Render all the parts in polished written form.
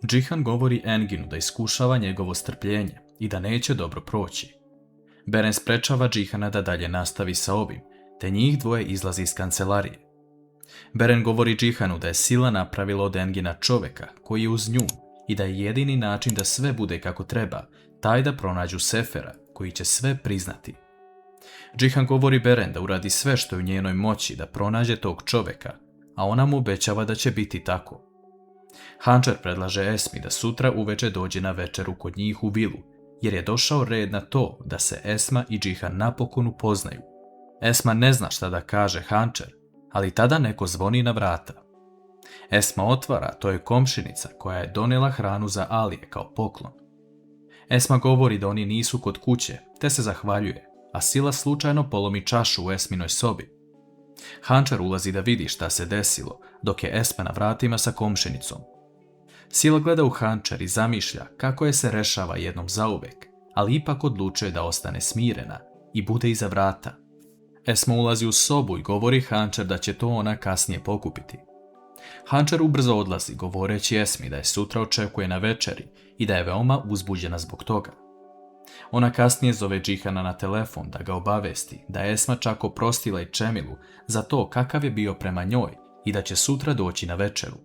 Džihan govori Enginu da iskušava njegovo strpljenje i da neće dobro proći. Beren sprečava Džihana da dalje nastavi sa ovim, te njih dvoje izlazi iz kancelarije. Beren govori Džihanu da je sila napravila od Engina čoveka koji je uz nju i da je jedini način da sve bude kako treba taj da pronađu Sefera koji će sve priznati. Džihan govori Beren da uradi sve što je u njenoj moći da pronađe tog čoveka, a ona mu obećava da će biti tako. Hančar predlaže Esmi da sutra uveče dođe na večeru kod njih u vilu, jer je došao red na to da se Esma i Džihan napokon upoznaju. Esma ne zna šta da kaže Hančar, ali tada neko zvoni na vrata. Esma otvara, to je komšinica koja je donijela hranu za Alije kao poklon. Esma govori da oni nisu kod kuće, te se zahvaljuje, a Sila slučajno polomi čašu u Esminoj sobi. Hančar ulazi da vidi šta se desilo, dok je Esma na vratima sa komšinicom. Sila gleda u Hančar i zamišlja kako je se rešava jednom zauvek, ali ipak odlučuje da ostane smirena i bude iza vrata. Esma ulazi u sobu i govori Hančar da će to ona kasnije pokupiti. Hančar ubrzo odlazi, govoreći Esmi da je sutra očekuje na večeri i da je veoma uzbuđena zbog toga. Ona kasnije zove Džihana na telefon da ga obavesti da je Esma čak oprostila i Čemilu za to kakav je bio prema njoj i da će sutra doći na večeru.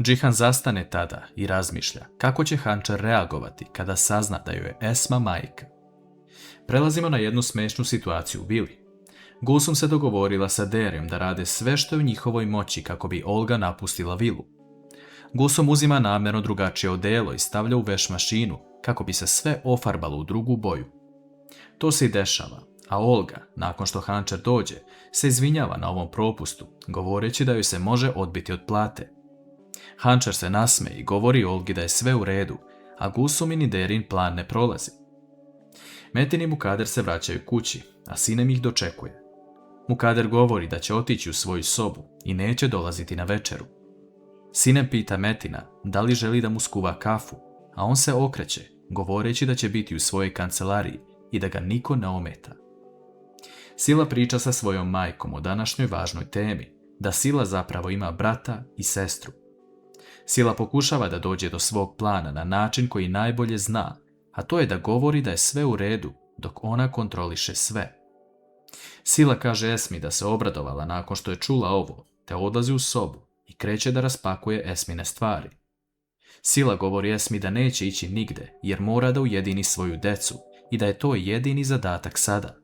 Džihan zastane tada i razmišlja kako će Hančar reagovati kada sazna da joj je Esma majka. Prelazimo na jednu smešnu situaciju u vili. Gulsum se dogovorila sa Derijom da rade sve što je u njihovoj moći kako bi Olga napustila vilu. Gulsum uzima namjerno drugačije odelo i stavlja u veš mašinu kako bi se sve ofarbalo u drugu boju. To se i dešava, a Olga, nakon što Hančar dođe, se izvinjava na ovom propustu, govoreći da joj se može odbiti od plate. Hančar se nasmeje i govori Olgi da je sve u redu, a Gulsumin i Derin plan ne prolazi. Metin i Mukader se vraćaju kući, a Sinem ih dočekuje. Mukader govori da će otići u svoju sobu i neće dolaziti na večeru. Sinem pita Metina da li želi da mu skuva kafu, a on se okreće, govoreći da će biti u svojoj kancelariji i da ga niko ne ometa. Sila priča sa svojom majkom o današnjoj važnoj temi, da Sila zapravo ima brata i sestru. Sila pokušava da dođe do svog plana na način koji najbolje zna, a to je da govori da je sve u redu, dok ona kontroliše sve. Sila kaže Esmi da se obradovala nakon što je čula ovo, te odlazi u sobu i kreće da raspakuje Esmine stvari. Sila govori Esmi da neće ići nigde, jer mora da ujedini svoju decu i da je to jedini zadatak sada.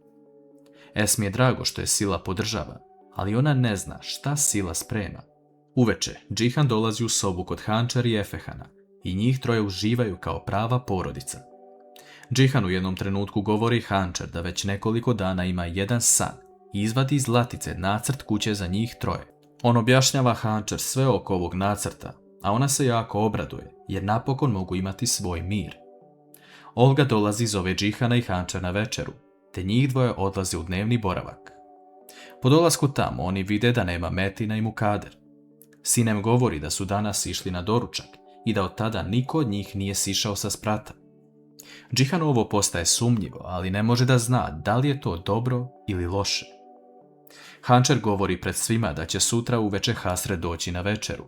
Esmi je drago što je Sila podržava, ali ona ne zna šta Sila sprema. Uveče, Džihan dolazi u sobu kod Hančar i Efehana i njih troje uživaju kao prava porodica. Džihan u jednom trenutku govori Hančar da već nekoliko dana ima jedan san i izvadi iz latice nacrt kuće za njih troje. On objašnjava Hančar sve oko ovog nacrta, a ona se jako obraduje jer napokon mogu imati svoj mir. Olga dolazi zove Džihana i Hančar na večeru, te njih dvoje odlaze u dnevni boravak. Po dolasku tamo oni vide da nema Metina i Mukader. Sinem govori da su danas išli na doručak i da od tada niko od njih nije sišao sa sprata. Džihan ovo postaje sumnjivo, ali ne može da zna da li je to dobro ili loše. Hančar govori pred svima da će sutra uveče Hasret doći na večeru,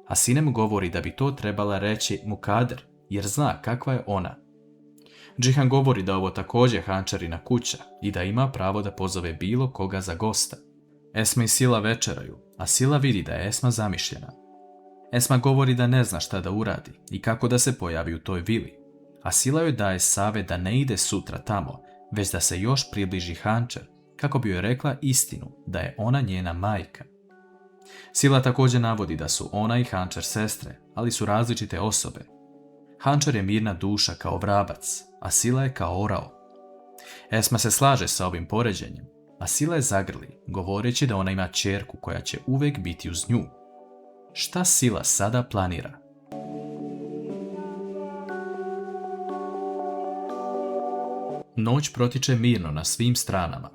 a Sinem govori da bi to trebala reći Mukader, jer zna kakva je ona. Džihan govori da ovo također Hančarina kuća i da ima pravo da pozove bilo koga za gosta. Esma i Sila večeraju, a Sila vidi da je Esma zamišljena. Esma govori da ne zna šta da uradi i kako da se pojavi u toj vili, a Sila joj daje savjet da ne ide sutra tamo, već da se još približi Hančar, kako bi joj rekla istinu da je ona njena majka. Sila također navodi da su ona i Hančar sestre, ali su različite osobe. Hančar je mirna duša kao vrabac, a Sila je kao orao. Esma se slaže sa ovim poređenjem, a Sila je zagrli, govoreći da ona ima ćerku koja će uvek biti uz nju. Šta Sila sada planira? Noć protiče mirno na svim stranama.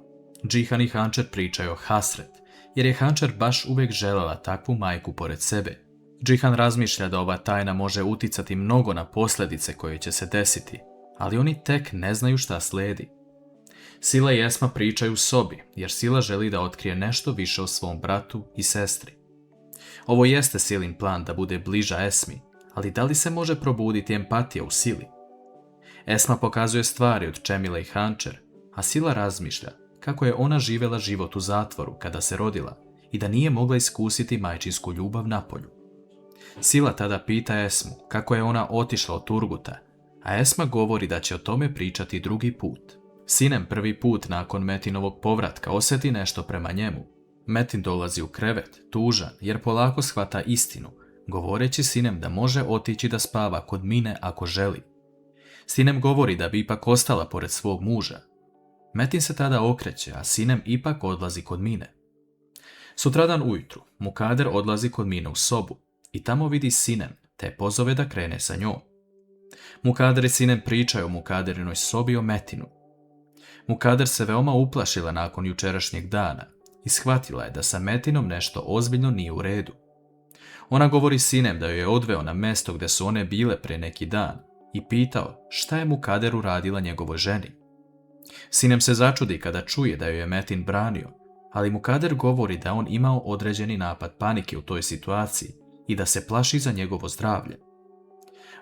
Džihan i Hančar pričaju o Hasret, jer je Hančar baš uvek želela takvu majku pored sebe. Džihan razmišlja da ova tajna može uticati mnogo na posljedice koje će se desiti, ali oni tek ne znaju šta slijedi. Sila i Esma pričaju u sobi, jer Sila želi da otkrije nešto više o svom bratu i sestri. Ovo jeste Silin plan da bude bliža Esmi, ali da li se može probuditi empatija u Sili? Esma pokazuje stvari od Cemile i Hancher, a Sila razmišlja kako je ona živjela život u zatvoru kada se rodila i da nije mogla iskusiti majčinsku ljubav napolju. Sila tada pita Esmu kako je ona otišla od Turguta, a Esma govori da će o tome pričati drugi put. Sinem prvi put nakon Metinovog povratka osjeti nešto prema njemu. Metin dolazi u krevet, tužan, jer polako shvata istinu, govoreći Sinem da može otići da spava kod Mine ako želi. Sinem govori da bi ipak ostala pored svog muža. Metin se tada okreće, a Sinem ipak odlazi kod Mine. Sutradan ujutru Mukader odlazi kod Mine u sobu i tamo vidi Sinem, te pozove da krene sa njom. Mukader i Sinem pričaju o Mukaderinoj sobi o Metinu. Mukader se veoma uplašila nakon jučerašnjeg dana i shvatila je da sa Metinom nešto ozbiljno nije u redu. Ona govori Sinem da joj je odveo na mesto gdje su one bile pre neki dan i pitao šta je Mukader uradila njegovoj ženi. Sinem se začudi kada čuje da joj je Metin branio, ali Mukader govori da on imao određeni napad panike u toj situaciji i da se plaši za njegovo zdravlje.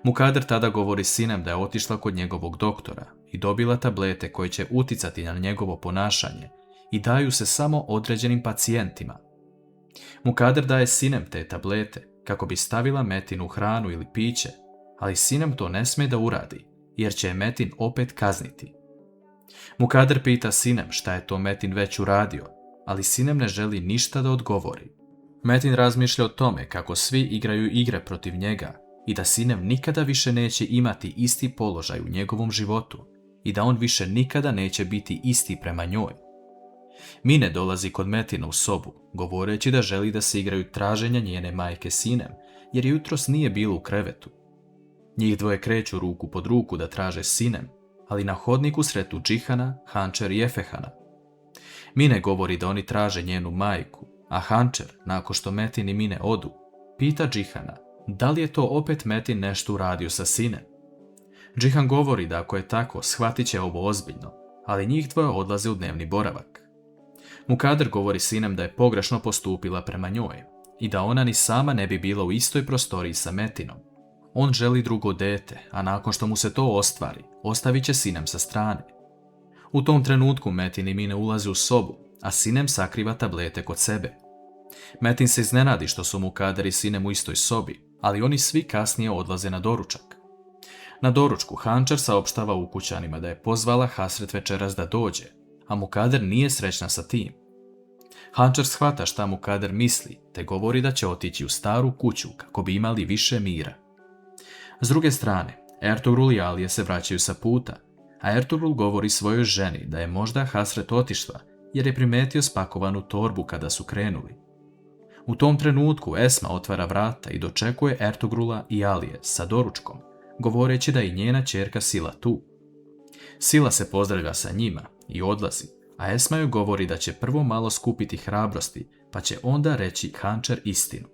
Mukader tada govori Sinem da je otišla kod njegovog doktora i dobila tablete koje će uticati na njegovo ponašanje i daju se samo određenim pacijentima. Mukader daje Sinem te tablete kako bi stavila Metin u hranu ili piće, ali Sinem to ne smije da uradi, jer će je Metin opet kazniti. Mukader pita Sinem šta je to Metin već uradio, ali Sinem ne želi ništa da odgovori. Metin razmišlja o tome kako svi igraju igre protiv njega i da Sinem nikada više neće imati isti položaj u njegovom životu i da on više nikada neće biti isti prema njoj. Mine dolazi kod Metina u sobu, govoreći da želi da se igraju traženja njene majke Sinem, jer jutros nije bilo u krevetu. Njih dvoje kreću ruku pod ruku da traže Sinem, ali na hodniku sretnu Džihana, Hancher i Efehana. Mine govori da oni traže njenu majku, a Hancher, nakon što Metin i Mine odu, pita Džihana da li je to opet Metin nešto uradio sa Sinem. Džihan govori da ako je tako, shvatit će ovo ozbiljno, ali njih dvoje odlaze u dnevni boravak. Mukader govori Sinem da je pogrešno postupila prema njoj i da ona ni sama ne bi bila u istoj prostoriji sa Metinom. On želi drugo dete, a nakon što mu se to ostvari, ostavit će Sinem sa strane. U tom trenutku Metin i Mine ulaze u sobu, a Sinem sakriva tablete kod sebe. Metin se iznenadi što su Mukader i Sinem u istoj sobi, ali oni svi kasnije odlaze na doručak. Na doručku Hancher saopštava ukućanima da je pozvala Hasret večeras da dođe, a Mukader nije srećna sa tim. Hancher shvata šta Mukader misli, te govori da će otići u staru kuću kako bi imali više mira. S druge strane, Ertugrul i Alije se vraćaju sa puta, a Ertugrul govori svojoj ženi da je možda Hasret otišla jer je primetio spakovanu torbu kada su krenuli. U tom trenutku Esma otvara vrata i dočekuje Ertugrula i Alije sa doručkom, govoreći da je i njena ćerka Sila tu. Sila se pozdravlja sa njima i odlazi, a Esma joj govori da će prvo malo skupiti hrabrosti, pa će onda reći Hancher istinu.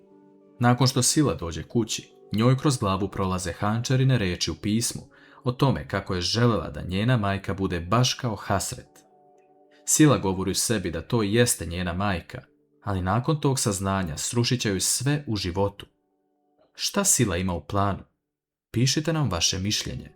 Nakon što Sila dođe kući, njoj kroz glavu prolaze Hancherine reči u pismu o tome kako je želela da njena majka bude baš kao Hasret. Sila govori u sebi da to jeste njena majka, ali nakon tog saznanja srušit će joj sve u životu. Šta Sila ima u planu? Pišite nam vaše mišljenje.